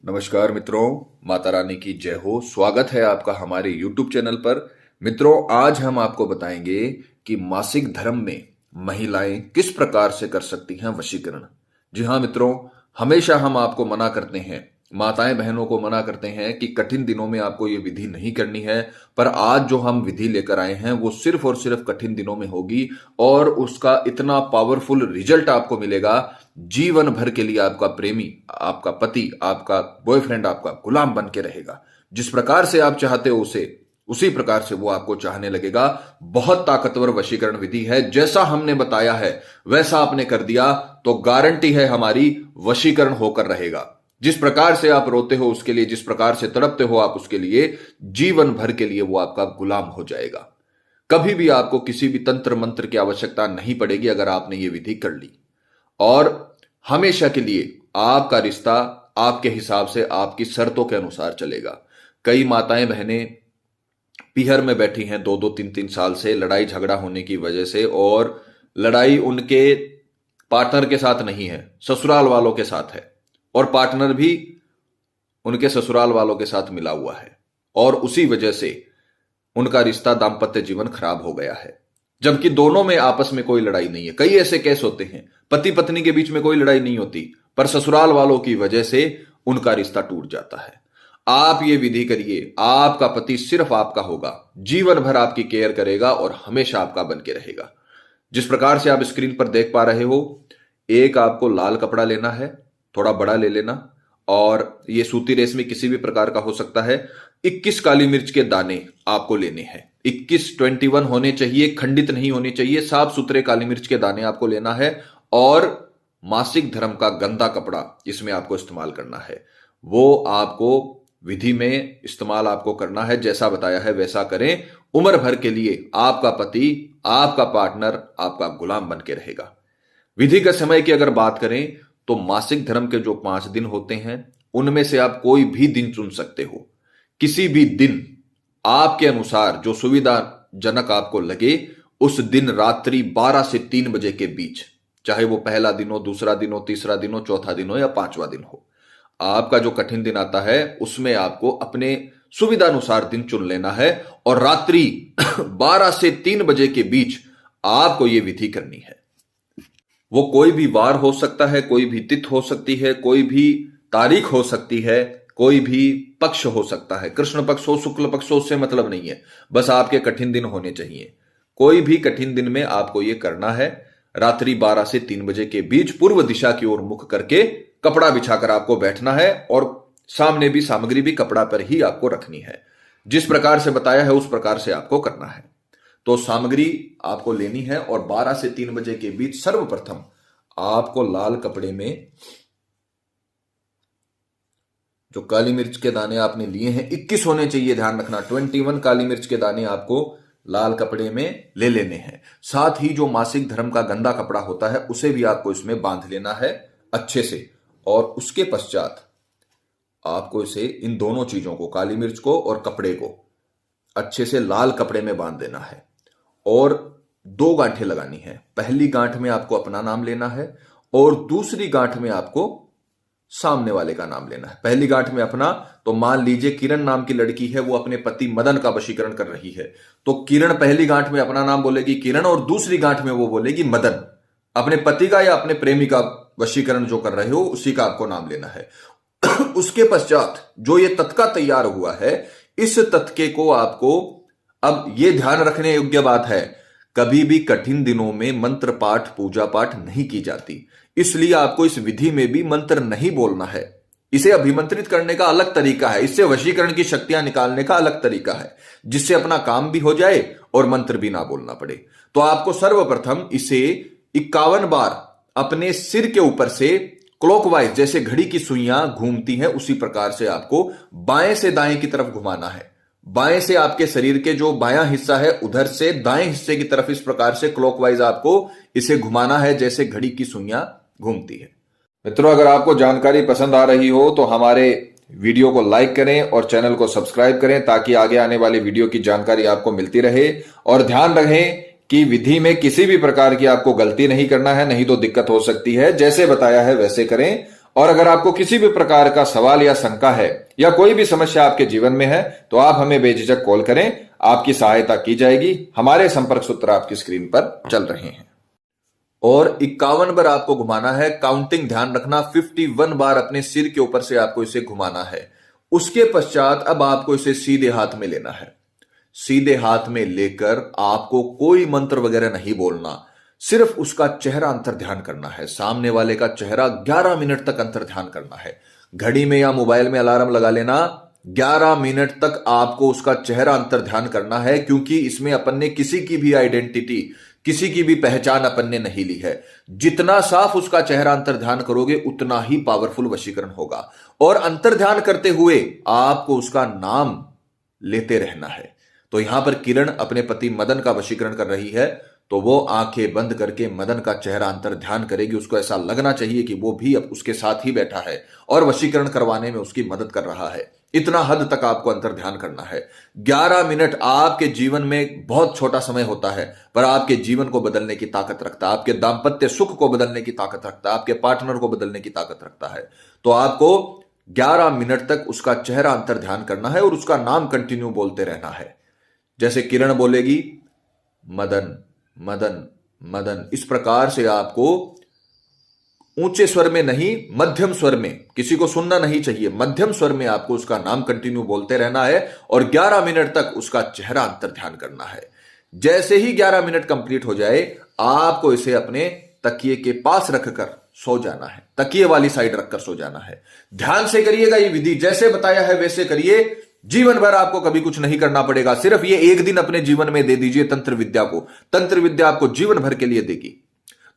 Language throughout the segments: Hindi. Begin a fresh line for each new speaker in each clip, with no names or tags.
नमस्कार मित्रों, माता रानी की जय हो। स्वागत है आपका हमारे YouTube चैनल पर। मित्रों, आज हम आपको बताएंगे कि मासिक धर्म में महिलाएं किस प्रकार से कर सकती हैं वशीकरण। जी हाँ मित्रों, हमेशा हम आपको मना करते हैं, माताएं बहनों को मना करते हैं कि कठिन दिनों में आपको ये विधि नहीं करनी है। पर आज जो हम विधि लेकर आए हैं वो सिर्फ और सिर्फ कठिन दिनों में होगी और उसका इतना पावरफुल रिजल्ट आपको मिलेगा, जीवन भर के लिए आपका प्रेमी, आपका पति, आपका बॉयफ्रेंड आपका गुलाम बन के रहेगा। जिस प्रकार से आप चाहते हो उसी प्रकार से वो आपको चाहने लगेगा। बहुत ताकतवर वशीकरण विधि है। जैसा हमने बताया है वैसा आपने कर दिया तो गारंटी है हमारी, वशीकरण होकर रहेगा। जिस प्रकार से आप रोते हो उसके लिए, जिस प्रकार से तड़पते हो आप उसके लिए, जीवन भर के लिए वो आपका गुलाम हो जाएगा। कभी भी आपको किसी भी तंत्र मंत्र की आवश्यकता नहीं पड़ेगी अगर आपने ये विधि कर ली। और हमेशा के लिए आपका रिश्ता आपके हिसाब से, आपकी शर्तों के अनुसार चलेगा। कई माताएं बहनें पीहर में बैठी हैं 2-2, 3-3 साल से, लड़ाई झगड़ा होने की वजह से, और लड़ाई उनके पार्टनर के साथ नहीं है, ससुराल वालों के साथ है, और पार्टनर भी उनके ससुराल वालों के साथ मिला हुआ है, और उसी वजह से उनका रिश्ता, दाम्पत्य जीवन खराब हो गया है। जबकि दोनों में आपस में कोई लड़ाई नहीं है। कई ऐसे केस होते हैं पति पत्नी के बीच में कोई लड़ाई नहीं होती, पर ससुराल वालों की वजह से उनका रिश्ता टूट जाता है। आप ये विधि करिए, आपका पति सिर्फ आपका होगा, जीवन भर आपकी केयर करेगा और हमेशा आपका बन के रहेगा। जिस प्रकार से आप स्क्रीन पर देख पा रहे हो, एक आपको लाल कपड़ा लेना है, थोड़ा बड़ा ले लेना, और ये सूती रेशमी किसी भी प्रकार का हो सकता है। 21 काली मिर्च के दाने आपको लेने हैं। 21 होने चाहिए, खंडित नहीं होने चाहिए। साफ सुथरे काली मिर्च के दाने आपको लेना है, और मासिक धर्म का गंदा कपड़ा इसमें आपको इस्तेमाल करना है। वो आपको विधि में इस्तेमाल आपको करना है। जैसा बताया है वैसा करें। उम्र भर के लिए आपका पति, आपका पार्टनर आपका गुलाम बन के रहेगा। विधि के समय की अगर बात करें तो मासिक धर्म के जो 5 दिन होते हैं उनमें से आप कोई भी दिन चुन सकते हो। किसी भी दिन आपके अनुसार जो सुविधाजनक आपको लगे, उस दिन रात्रि 12 से 3 बजे के बीच, चाहे वो पहला दिन हो, दूसरा दिन हो, तीसरा दिन हो, चौथा दिन हो या 5वां दिन हो, आपका जो कठिन दिन आता है उसमें आपको अपने सुविधानुसार दिन चुन लेना है, और रात्रि 12 से 3 बजे के बीच आपको यह विधि करनी है। वो कोई भी वार हो सकता है, कोई भी तिथि हो सकती है, कोई भी तारीख हो सकती है, कोई भी पक्ष हो सकता है, कृष्ण पक्ष हो, शुक्ल पक्ष हो, उससे मतलब नहीं है। बस आपके कठिन दिन होने चाहिए। कोई भी कठिन दिन में आपको यह करना है। रात्रि 12 से 3 बजे के बीच पूर्व दिशा की ओर मुख करके कपड़ा बिछाकर आपको बैठना है, और सामने भी सामग्री भी कपड़ा पर ही आपको रखनी है। जिस प्रकार से बताया है उस प्रकार से आपको करना है। तो सामग्री आपको लेनी है, और 12 से 3 बजे के बीच सर्वप्रथम आपको लाल कपड़े में जो काली मिर्च के दाने आपने लिए हैं, 21 होने चाहिए, ध्यान रखना, 21 काली मिर्च के दाने आपको लाल कपड़े में ले लेने हैं। साथ ही जो मासिक धर्म का गंदा कपड़ा होता है उसे भी आपको इसमें बांध लेना है अच्छे से, और उसके पश्चात आपको इसे, इन दोनों चीजों को, काली मिर्च को और कपड़े को, अच्छे से लाल कपड़े में बांध देना है, और 2 गांठें लगानी है। पहली गांठ में आपको अपना नाम लेना है, और दूसरी गांठ में आपको सामने वाले का नाम लेना है। पहली गांठ में अपना, तो मान लीजिए किरण नाम की लड़की है, वो अपने पति मदन का वशीकरण कर रही है, तो किरण पहली गांठ में अपना नाम बोलेगी किरण, और दूसरी गांठ में वो बोलेगी मदन। अपने पति का या अपने प्रेमी का वशीकरण जो कर रहे हो उसी का आपको नाम लेना है। उसके पश्चात जो ये तत्का तैयार हुआ है, इस तत्के को आपको, अब ये ध्यान रखने योग्य बात है, कभी भी कठिन दिनों में मंत्र पाठ, पूजा पाठ नहीं की जाती, इसलिए आपको इस विधि में भी मंत्र नहीं बोलना है। इसे अभिमंत्रित करने का अलग तरीका है, इससे वशीकरण की शक्तियां निकालने का अलग तरीका है, जिससे अपना काम भी हो जाए और मंत्र भी ना बोलना पड़े। तो आपको सर्वप्रथम इसे 51 बार अपने सिर के ऊपर से क्लॉकवाइज, जैसे घड़ी की सुइयां घूमती हैं उसी प्रकार से आपको बाएं से दाएं की तरफ घुमाना है। बाएं से आपके शरीर के जो बायां हिस्सा है उधर से दाएं हिस्से की तरफ, इस प्रकार से क्लॉकवाइज आपको इसे घुमाना है जैसे घड़ी की सुइयां घूमती है। मित्रों, अगर आपको जानकारी पसंद आ रही हो तो हमारे वीडियो को लाइक करें और चैनल को सब्सक्राइब करें, ताकि आगे आने वाली वीडियो की जानकारी आपको मिलती रहे। और ध्यान रखें कि विधि में किसी भी प्रकार की आपको गलती नहीं करना है, नहीं तो दिक्कत हो सकती है। जैसे बताया है वैसे करें, और अगर आपको किसी भी प्रकार का सवाल या शंका है या कोई भी समस्या आपके जीवन में है तो आप हमें बेझिझक कॉल करें, आपकी सहायता की जाएगी। हमारे संपर्क सूत्र आपकी स्क्रीन पर चल रहे हैं। और 51 बार आपको घुमाना है, काउंटिंग ध्यान रखना, 51 बार अपने सिर के ऊपर से आपको इसे घुमाना है। उसके पश्चात अब आपको इसे सीधे हाथ में लेना है। सीधे हाथ में लेकर आपको कोई मंत्र वगैरह नहीं बोलना, सिर्फ उसका चेहरा अंतर ध्यान करना है। सामने वाले का चेहरा 11 मिनट तक अंतर ध्यान करना है। घड़ी में या मोबाइल में अलार्म लगा लेना, 11 मिनट तक आपको उसका चेहरा अंतर ध्यान करना है, क्योंकि इसमें अपन ने किसी की भी आइडेंटिटी, किसी की भी पहचान अपन ने नहीं ली है। जितना साफ उसका चेहरा अंतर ध्यान करोगे उतना ही पावरफुल वशीकरण होगा। और अंतर ध्यान करते हुए आपको उसका नाम लेते रहना है। तो यहां पर किरण अपने पति मदन का वशीकरण कर रही है, तो वो आंखें बंद करके मदन का चेहरा अंतर ध्यान करेगी। उसको ऐसा लगना चाहिए कि वो भी अब उसके साथ ही बैठा है और वशीकरण करवाने में उसकी मदद कर रहा है। इतना हद तक आपको अंतर ध्यान करना है। 11 मिनट आपके जीवन में बहुत छोटा समय होता है, पर आपके जीवन को बदलने की ताकत रखता है, आपके दाम्पत्य सुख को बदलने की ताकत रखता है, आपके पार्टनर को बदलने की ताकत रखता है। तो आपको 11 मिनट तक उसका चेहरा अंतर ध्यान करना है और उसका नाम कंटिन्यू बोलते रहना है। जैसे किरण बोलेगी मदन मदन मदन, इस प्रकार से आपको ऊंचे स्वर में नहीं, मध्यम स्वर में, किसी को सुनना नहीं चाहिए, मध्यम स्वर में आपको उसका नाम कंटिन्यू बोलते रहना है और 11 मिनट तक उसका चेहरा अंतर ध्यान करना है। जैसे ही 11 मिनट कंप्लीट हो जाए आपको इसे अपने तकिए के पास रखकर सो जाना है, तकिए वाली साइड रखकर सो जाना है। ध्यान से करिएगा, ये विधि जैसे बताया है वैसे करिए। जीवन भर आपको कभी कुछ नहीं करना पड़ेगा, सिर्फ ये एक दिन अपने जीवन में दे दीजिए तंत्र विद्या को। तंत्र विद्या आपको जीवन भर के लिए देगी।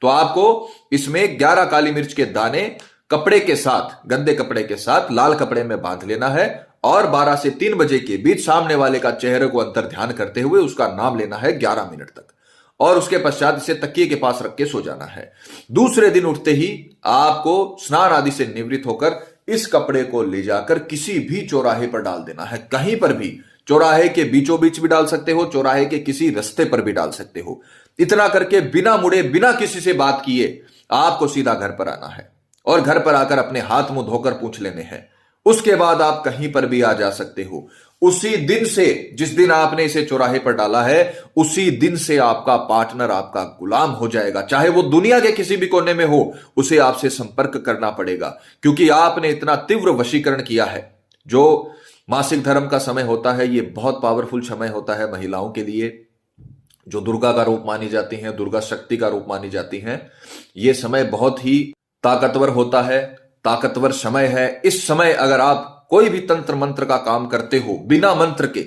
तो आपको इसमें 11 काली मिर्च के दाने कपड़े के साथ, गंदे कपड़े के साथ लाल कपड़े में बांध लेना है और 12 से 3 बजे के बीच सामने वाले का चेहरे को अंतर ध्यान करते हुए उसका नाम लेना है 11 मिनट तक, और उसके पश्चात इसे तकिए के पास रख के सो जाना है। दूसरे दिन उठते ही आपको स्नान आदि से निवृत्त होकर इस कपड़े को ले जाकर किसी भी चौराहे पर डाल देना है। कहीं पर भी, चौराहे के बीचों बीच भी डाल सकते हो, चौराहे के किसी रास्ते पर भी डाल सकते हो। इतना करके बिना मुड़े, बिना किसी से बात किए आपको सीधा घर पर आना है और घर पर आकर अपने हाथ मुंह धोकर पूछ लेने हैं। उसके बाद आप कहीं पर भी आ जा सकते हो। उसी दिन से, जिस दिन आपने इसे चौराहे पर डाला है, उसी दिन से आपका पार्टनर आपका गुलाम हो जाएगा। चाहे वो दुनिया के किसी भी कोने में हो, उसे आपसे संपर्क करना पड़ेगा, क्योंकि आपने इतना तीव्र वशीकरण किया है। जो मासिक धर्म का समय होता है, ये बहुत पावरफुल समय होता है महिलाओं के लिए, जो दुर्गा का रूप मानी जाती हैं, दुर्गा शक्ति का रूप मानी जाती हैं। ये समय बहुत ही ताकतवर होता है, ताकतवर समय है। इस समय अगर आप कोई भी तंत्र मंत्र का काम करते हो बिना मंत्र के,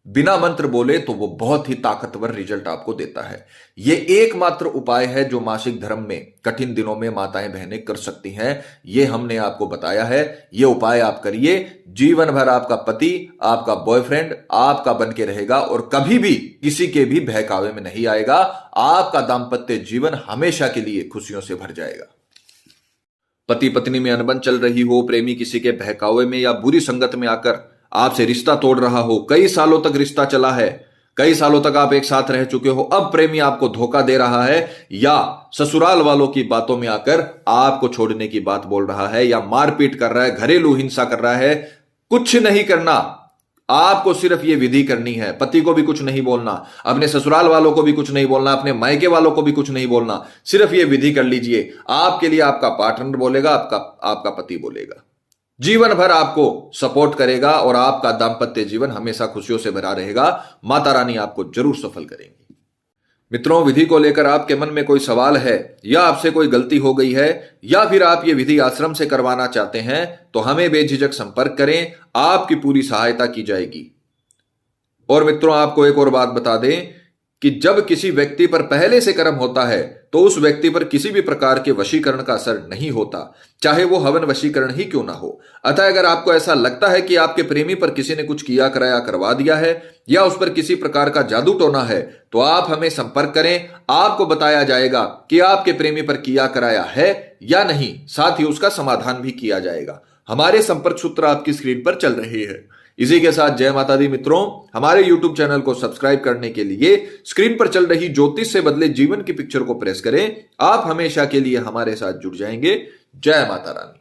बिना मंत्र बोले, तो वो बहुत ही ताकतवर रिजल्ट आपको देता है। ये एकमात्र उपाय है जो मासिक धर्म में कठिन दिनों में माताएं बहनें कर सकती हैं। ये हमने आपको बताया है, ये उपाय आप करिए। जीवन भर आपका पति, आपका बॉयफ्रेंड आपका बन के रहेगा और कभी भी किसी के भी बहकावे में नहीं आएगा। आपका दाम्पत्य जीवन हमेशा के लिए खुशियों से भर जाएगा। पति पत्नी में अनबन चल रही हो, प्रेमी किसी के बहकावे में या बुरी संगत में आकर आपसे रिश्ता तोड़ रहा हो, कई सालों तक रिश्ता चला है, कई सालों तक आप एक साथ रह चुके हो, अब प्रेमी आपको धोखा दे रहा है या ससुराल वालों की बातों में आकर आपको छोड़ने की बात बोल रहा है या मारपीट कर रहा है, घरेलू हिंसा कर रहा है, कुछ नहीं करना। आपको सिर्फ ये विधि करनी है। पति को भी कुछ नहीं बोलना, अपने ससुराल वालों को भी कुछ नहीं बोलना, अपने मायके वालों को भी कुछ नहीं बोलना। सिर्फ ये विधि कर लीजिए। आपके लिए आपका पार्टनर बोलेगा, आपका पति बोलेगा, जीवन भर आपको सपोर्ट करेगा और आपका दाम्पत्य जीवन हमेशा खुशियों से भरा रहेगा। माता रानी आपको जरूर सफल करेंगी। मित्रों, विधि को लेकर आपके मन में कोई सवाल है या आपसे कोई गलती हो गई है या फिर आप ये विधि आश्रम से करवाना चाहते हैं तो हमें बेझिझक संपर्क करें, आपकी पूरी सहायता की जाएगी। और मित्रों, आपको एक और बात बता दें कि जब किसी व्यक्ति पर पहले से कर्म होता है तो उस व्यक्ति पर किसी भी प्रकार के वशीकरण का असर नहीं होता, चाहे वो हवन वशीकरण ही क्यों ना हो। अतः अगर आपको ऐसा लगता है कि आपके प्रेमी पर किसी ने कुछ किया कराया करवा दिया है या उस पर किसी प्रकार का जादू टोना है, तो आप हमें संपर्क करें। आपको बताया जाएगा कि आपके प्रेमी पर किया कराया है या नहीं, साथ ही उसका समाधान भी किया जाएगा। हमारे संपर्क सूत्र आपकी स्क्रीन पर चल रहे हैं। इसी के साथ जय माता दी मित्रों, हमारे YouTube चैनल को सब्सक्राइब करने के लिए स्क्रीन पर चल रही ज्योतिष से बदले जीवन की पिक्चर को प्रेस करें। आप हमेशा के लिए हमारे साथ जुड़ जाएंगे। जय माता रानी।